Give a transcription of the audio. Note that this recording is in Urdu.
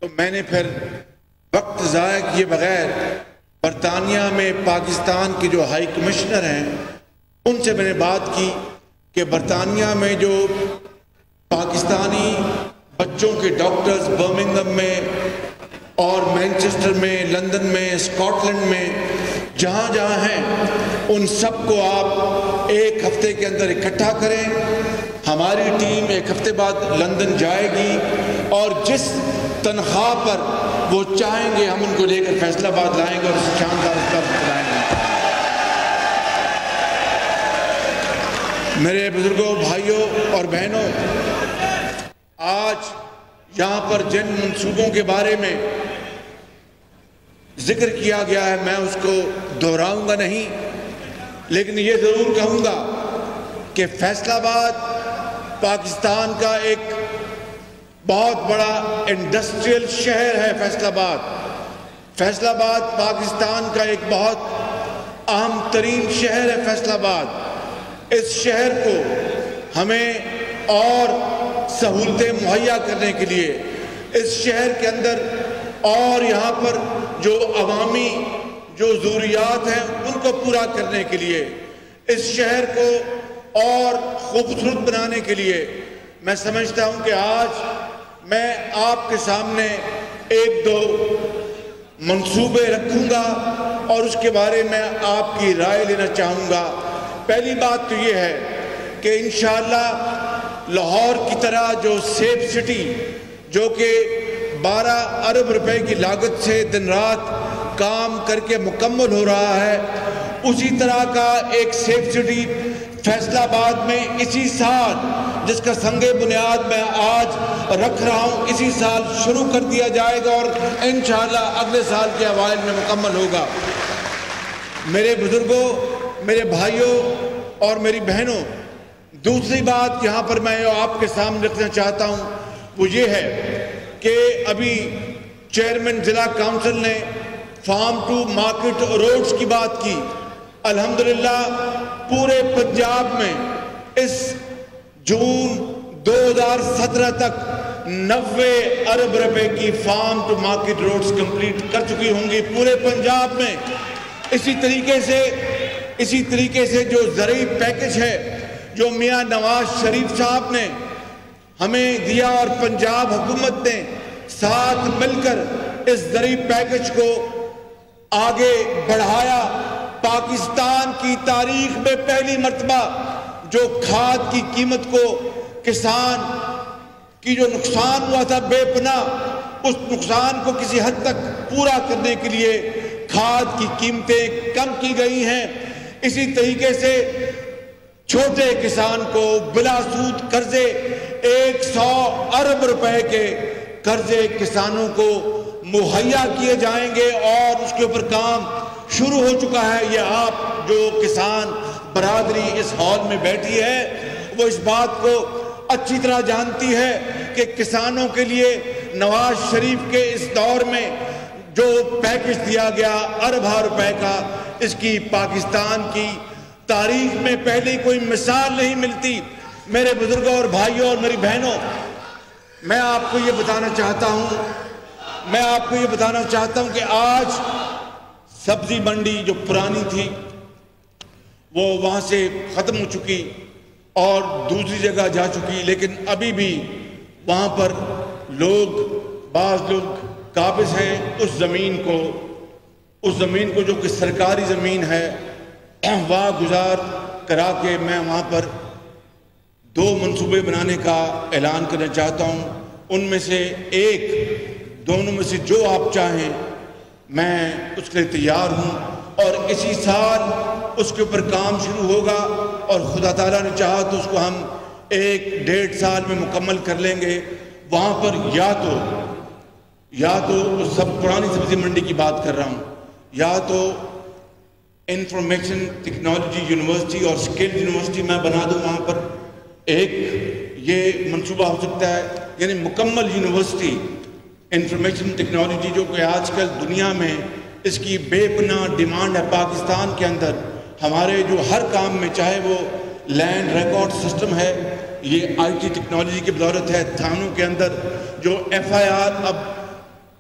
تو میں نے پھر وقت ضائع کیے بغیر برطانیہ میں پاکستان کے جو ہائی کمشنر ہیں ان سے میں نے بات کی کہ برطانیہ میں جو پاکستانی بچوں کے ڈاکٹرز برمنگھم میں اور مینچسٹر میں، لندن میں، اسکاٹ لینڈ میں جہاں جہاں ہیں ان سب کو آپ ایک ہفتے کے اندر اکٹھا کریں. ہماری ٹیم ایک ہفتے بعد لندن جائے گی اور جس تنخواہ پر وہ چاہیں گے ہم ان کو لے کر فیصل آباد لائیں گے اور اس شاندار طرف لائیں گے. میرے بزرگوں، بھائیوں اور بہنوں، آج یہاں پر جن منصوبوں کے بارے میں ذکر کیا گیا ہے میں اس کو دہراؤں گا نہیں، لیکن یہ ضرور کہوں گا کہ فیصل آباد پاکستان کا ایک بہت بڑا انڈسٹریل شہر ہے. فیصل آباد پاکستان کا ایک بہت اہم ترین شہر ہے. فیصل آباد اس شہر کو ہمیں اور سہولتیں مہیا کرنے کے لیے، اس شہر کے اندر اور یہاں پر جو عوامی جو ضروریات ہیں ان کو پورا کرنے کے لیے، اس شہر کو اور خوبصورت بنانے کے لیے میں سمجھتا ہوں کہ آج میں آپ کے سامنے ایک دو منصوبے رکھوں گا اور اس کے بارے میں آپ کی رائے لینا چاہوں گا. پہلی بات تو یہ ہے کہ انشاءاللہ لاہور کی طرح جو سیف سٹی جو کہ 12 ارب روپے کی لاگت سے دن رات کام کر کے مکمل ہو رہا ہے، اسی طرح کا ایک سیف سٹی فیصل آباد میں اسی سال، جس کا سنگ بنیاد میں آج رکھ رہا ہوں، اسی سال شروع کر دیا جائے گا اور انشاءاللہ اگلے سال کے اوائل میں مکمل ہوگا. میرے بزرگوں، میرے بھائیوں اور میری بہنوں، دوسری بات یہاں پر میں آپ کے سامنے رکھنا چاہتا ہوں وہ یہ ہے کہ ابھی چیئرمین ضلع کونسل نے فارم ٹو مارکیٹ روڈز کی بات کی. الحمدللہ پورے پنجاب میں اس جون 2017 تک 90 ارب روپے کی farm to market roads complete کر چکی ہوں گی پورے پنجاب میں. اسی طریقے سے جو زرعی پیکج ہے جو میاں نواز شریف صاحب نے ہمیں دیا اور پنجاب حکومت نے ساتھ مل کر اس زرعی پیکج کو آگے بڑھایا. پاکستان کی تاریخ میں پہلی مرتبہ جو کھاد کی قیمت کو کسان کی جو نقصان ہوا تھا بے پناہ، اس نقصان کو کسی حد تک پورا کرنے کے لیے کھاد کی قیمتیں کم کی گئی ہیں. اسی طریقے سے چھوٹے کسان کو بلا سود قرضے 100 ارب روپے کے قرضے کسانوں کو مہیا کیے جائیں گے اور اس کے اوپر کام شروع ہو چکا ہے. یہ آپ جو کسان برادری اس ہال میں بیٹھی ہے وہ اس بات کو اچھی طرح جانتی ہے کہ کسانوں کے لیے نواز شریف کے اس دور میں جو پیکج دیا گیا اربوں روپے کا، اس کی پاکستان کی تاریخ میں پہلے کوئی مثال نہیں ملتی. میرے بزرگوں اور بھائیوں اور میری بہنوں، میں آپ کو یہ بتانا چاہتا ہوں کہ آج سبزی منڈی جو پرانی تھی وہ وہاں سے ختم ہو چکی اور دوسری جگہ جا چکی، لیکن ابھی بھی وہاں پر بعض لوگ قابض ہیں اس زمین کو جو کہ سرکاری زمین ہے، وہاں گزار کرا کے میں وہاں پر 2 منصوبے بنانے کا اعلان کرنا چاہتا ہوں. ان میں سے دونوں میں سے جو آپ چاہیں میں اس کے لیے تیار ہوں اور اسی سال اس کے اوپر کام شروع ہوگا اور خدا تعالیٰ نے چاہا تو اس کو ہم 1-1.5 سال میں مکمل کر لیں گے. وہاں پر یا تو سب پرانی سبزی منڈی کی بات کر رہا ہوں، یا تو انفارمیشن ٹیکنالوجی یونیورسٹی اور اسکل یونیورسٹی میں بنا دوں وہاں پر. ایک یہ منصوبہ ہو سکتا ہے، یعنی مکمل یونیورسٹی انفارمیشن ٹیکنالوجی جو کہ آج کل دنیا میں اس کی بے پناہ ڈیمانڈ ہے. پاکستان کے اندر ہمارے جو ہر کام میں، چاہے وہ لینڈ ریکارڈ سسٹم ہے، یہ آئی ٹی ٹیکنالوجی کی بدولت ہے. تھانوں کے اندر جو FIR اب